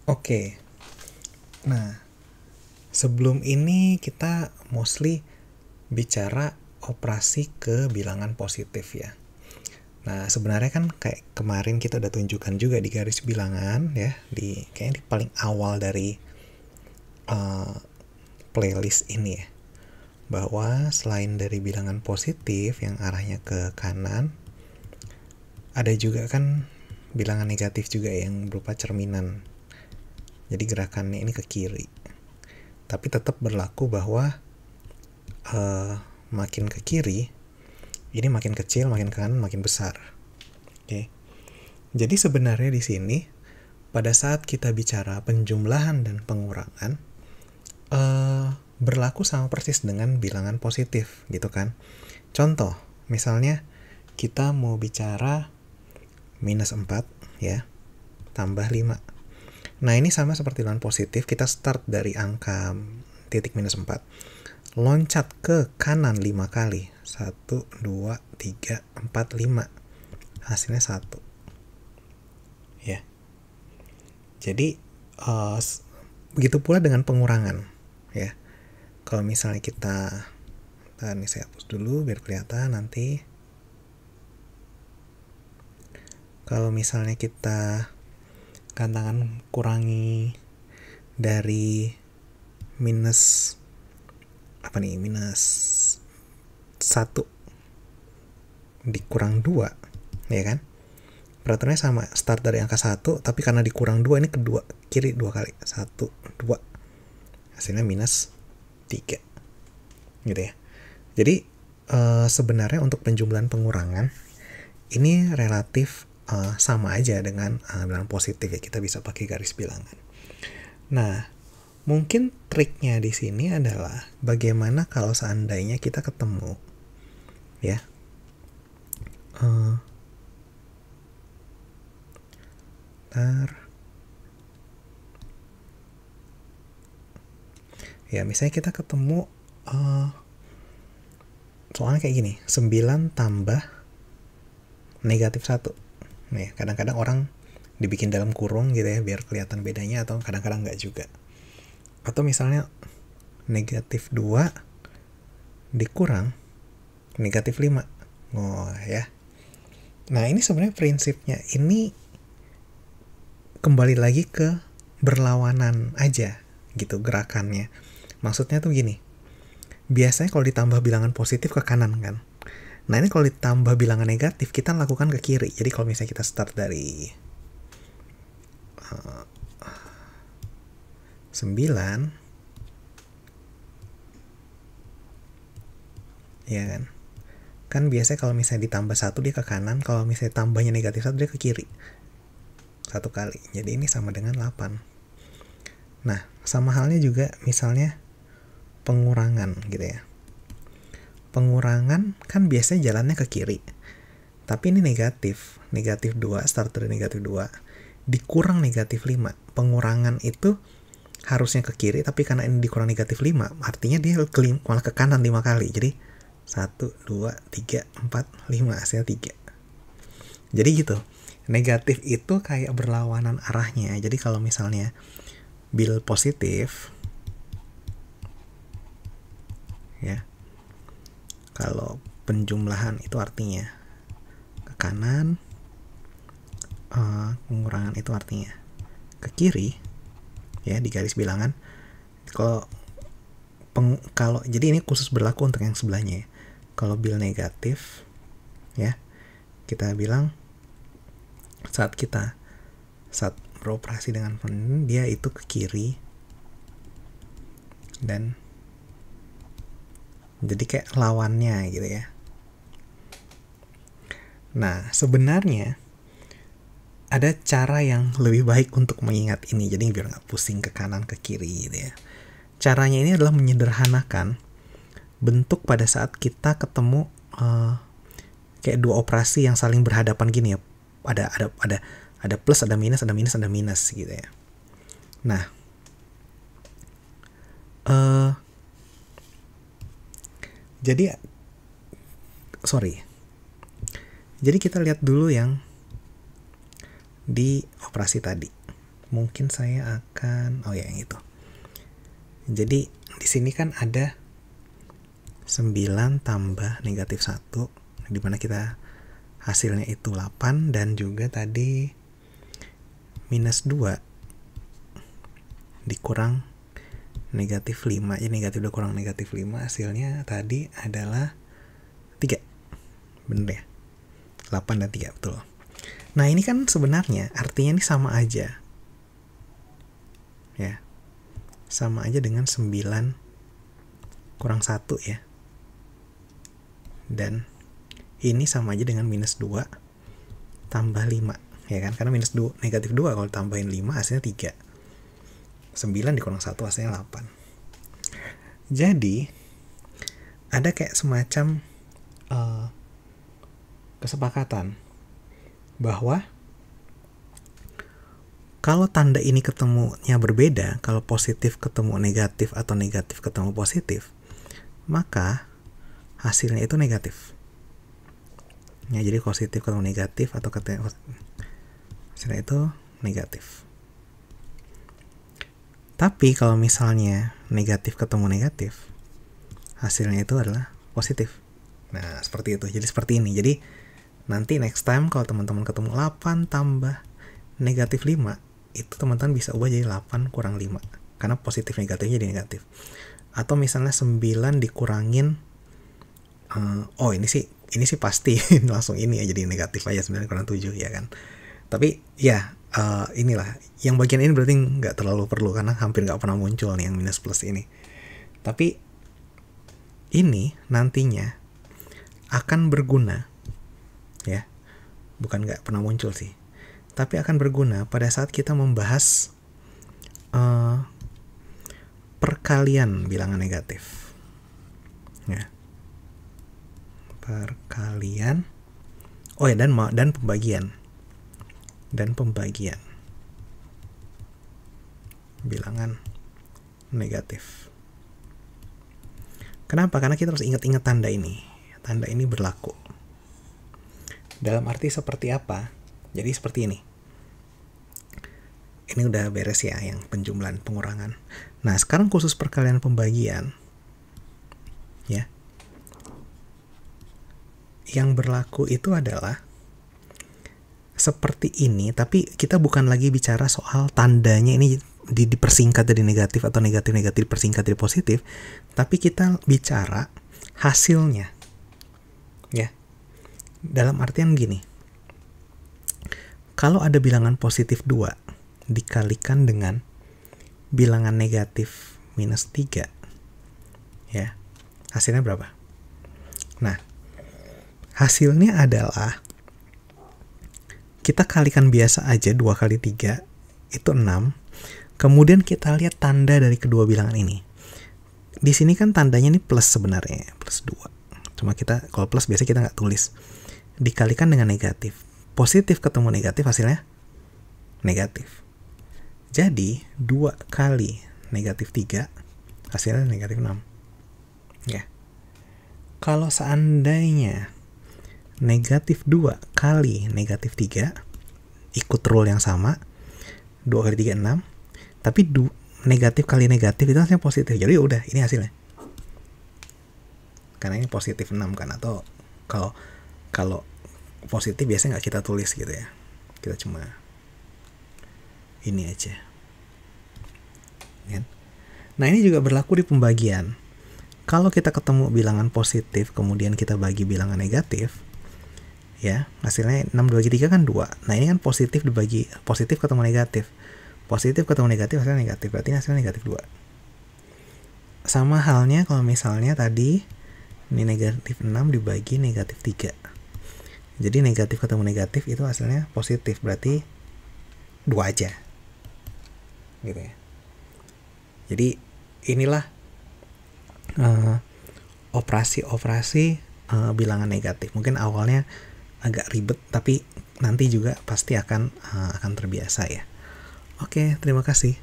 Oke, nah sebelum ini kita mostly bicara operasi ke bilangan positif ya. Nah sebenarnya kan kayak kemarin kita udah tunjukkan juga di garis bilangan ya, kayaknya di paling awal dari playlist ini ya, bahwa selain dari bilangan positif yang arahnya ke kanan, ada juga kan bilangan negatif juga yang berupa cerminan. Jadi gerakannya ini ke kiri. Tapi tetap berlaku bahwa makin ke kiri, ini makin kecil, makin ke kanan makin besar. Oke. Jadi sebenarnya di sini pada saat kita bicara penjumlahan dan pengurangan, berlaku sama persis dengan bilangan positif gitu kan. Contoh, misalnya kita mau bicara minus 4 ya, tambah 5. Nah ini sama seperti bilangan positif, kita start dari angka titik minus 4, loncat ke kanan 5 kali, 1, 2, 3, 4, 5, hasilnya 1 ya. Jadi begitu pula dengan pengurangan ya. Kalau misalnya kita, ini saya hapus dulu biar kelihatan nanti. Kalau misalnya kita katakan kurangi dari minus minus 1 dikurang 2 ya kan, peraturannya sama, start dari angka 1 tapi karena dikurang 2 ini kedua kiri 2 kali, 1, 2, hasilnya minus 3 gitu ya. Jadi sebenarnya untuk penjumlahan pengurangan ini relatif sama aja dengan bilangan positif ya, kita bisa pakai garis bilangan. Nah, mungkin triknya di sini adalah bagaimana kalau seandainya kita ketemu ya ya misalnya kita ketemu soalnya kayak gini, 9 tambah negatif 1. Nih, kadang-kadang orang dibikin dalam kurung gitu ya biar kelihatan bedanya, atau kadang-kadang enggak juga. Atau misalnya negatif 2 dikurang negatif 5. Oh ya. Nah ini sebenarnya prinsipnya ini kembali lagi ke berlawanan aja gitu gerakannya. Maksudnya tuh gini, biasanya kalau ditambah bilangan positif ke kanan kan. Nah ini kalau ditambah bilangan negatif kita lakukan ke kiri. Jadi kalau misalnya kita start dari 9 ya kan biasanya kalau misalnya ditambah 1 dia ke kanan, kalau misalnya tambahnya negatif 1 dia ke kiri 1 kali. Jadi ini sama dengan 8. Nah sama halnya juga misalnya pengurangan gitu ya. Pengurangan kan biasanya jalannya ke kiri, tapi ini negatif 2, start dari negatif 2 dikurang negatif 5. Pengurangan itu harusnya ke kiri, tapi karena ini dikurang negatif 5 artinya dia malah ke kanan 5 kali. Jadi 1, 2, 3, 4, 5, hasilnya 3. Jadi gitu, negatif itu kayak berlawanan arahnya. Jadi kalau misalnya bil positif ya, kalau penjumlahan itu artinya ke kanan, pengurangan itu artinya ke kiri ya di garis bilangan. Kalau jadi ini khusus berlaku untuk yang sebelahnya ya. Kalau bil negatif ya, kita bilang saat beroperasi dengan dia itu ke kiri, dan jadi kayak lawannya gitu ya. Nah sebenarnya ada cara yang lebih baik untuk mengingat ini, jadi biar nggak pusing ke kanan ke kiri gitu ya. Caranya ini adalah menyederhanakan bentuk pada saat kita ketemu kayak dua operasi yang saling berhadapan gini ya. Ada plus, ada minus, ada minus, ada minus gitu ya. Nah, jadi kita lihat dulu yang di operasi tadi. mungkin saya akan, oh ya yang itu. Jadi di sini kan ada 9 tambah negatif 1, dimana kita hasilnya itu 8, dan juga tadi minus 2 dikurang negatif 5. Jadi negatif 2 kurang negatif 5, hasilnya tadi adalah 3. Bener ya? 8 dan 3, betul. Nah ini kan sebenarnya artinya ini sama aja. Ya, sama aja dengan 9 kurang 1 ya. Dan ini sama aja dengan minus 2 tambah 5. Ya kan? Karena minus 2, negatif 2 kalau tambahin 5 hasilnya 3. 9 dikurang 1 hasilnya 8. Jadi ada kayak semacam kesepakatan bahwa kalau tanda ini ketemunya berbeda, kalau positif ketemu negatif atau negatif ketemu positif, maka hasilnya itu negatif. Ya, jadi positif ketemu negatif atau ketemu hasilnya itu negatif. Tapi kalau misalnya negatif ketemu negatif, hasilnya itu adalah positif. Nah, seperti itu. Jadi seperti ini. Jadi nanti next time kalau teman-teman ketemu 8 tambah negatif 5, itu teman-teman bisa ubah jadi 8 kurang 5. Karena positif negatifnya jadi negatif. Atau misalnya 9 dikurangin, ini sih pasti langsung ini ya, jadi negatif aja 9 kurang 7 ya kan. Tapi ya inilah, yang bagian ini berarti nggak terlalu perlu karena hampir nggak pernah muncul nih yang minus plus ini. Tapi ini nantinya akan berguna ya, bukan nggak pernah muncul sih, tapi akan berguna pada saat kita membahas perkalian bilangan negatif ya, perkalian, oh ya, dan pembagian bilangan negatif. Kenapa? Karena kita harus ingat-ingat tanda ini. Tanda ini berlaku. Dalam arti seperti apa? Jadi seperti ini. Ini udah beres ya yang penjumlahan pengurangan. Nah, sekarang khusus perkalian pembagian. Ya. Yang berlaku itu adalah seperti ini, tapi kita bukan lagi bicara soal tandanya ini dipersingkat dari negatif atau negatif dipersingkat dari positif, tapi kita bicara hasilnya. Ya. Dalam artian gini. Kalau ada bilangan positif 2 dikalikan dengan bilangan negatif minus 3, ya, hasilnya berapa? Nah, hasilnya adalah kita kalikan biasa aja, 2 kali 3 itu 6. Kemudian kita lihat tanda dari kedua bilangan ini. Di sini kan tandanya ini plus sebenarnya, plus 2. Cuma kita kalau plus biasanya kita nggak tulis. Dikalikan dengan negatif. Positif ketemu negatif hasilnya negatif. Jadi 2 kali negatif 3 hasilnya negatif 6. Ya. Kalau seandainya negatif 2 kali negatif 3 ikut rule yang sama, 2 kali 3 6, tapi negatif kali negatif itu hasilnya positif. Jadi udah, ini hasilnya. Karena ini positif 6 kan, atau kalau positif biasanya nggak kita tulis gitu ya. Kita cuma ini aja. Nah, ini juga berlaku di pembagian. Kalau kita ketemu bilangan positif, kemudian kita bagi bilangan negatif, ya, hasilnya 6 dibagi 3 kan 2. Nah, ini kan positif dibagi positif ketemu negatif. Positif ketemu negatif hasilnya negatif, berarti hasilnya negatif 2. Sama halnya kalau misalnya tadi ini negatif 6 dibagi negatif 3. Jadi negatif ketemu negatif itu hasilnya positif, berarti 2 aja. Gitu ya. Jadi inilah operasi-operasi bilangan negatif. Mungkin awalnya agak ribet, tapi nanti juga pasti akan terbiasa ya. Oke, terima kasih.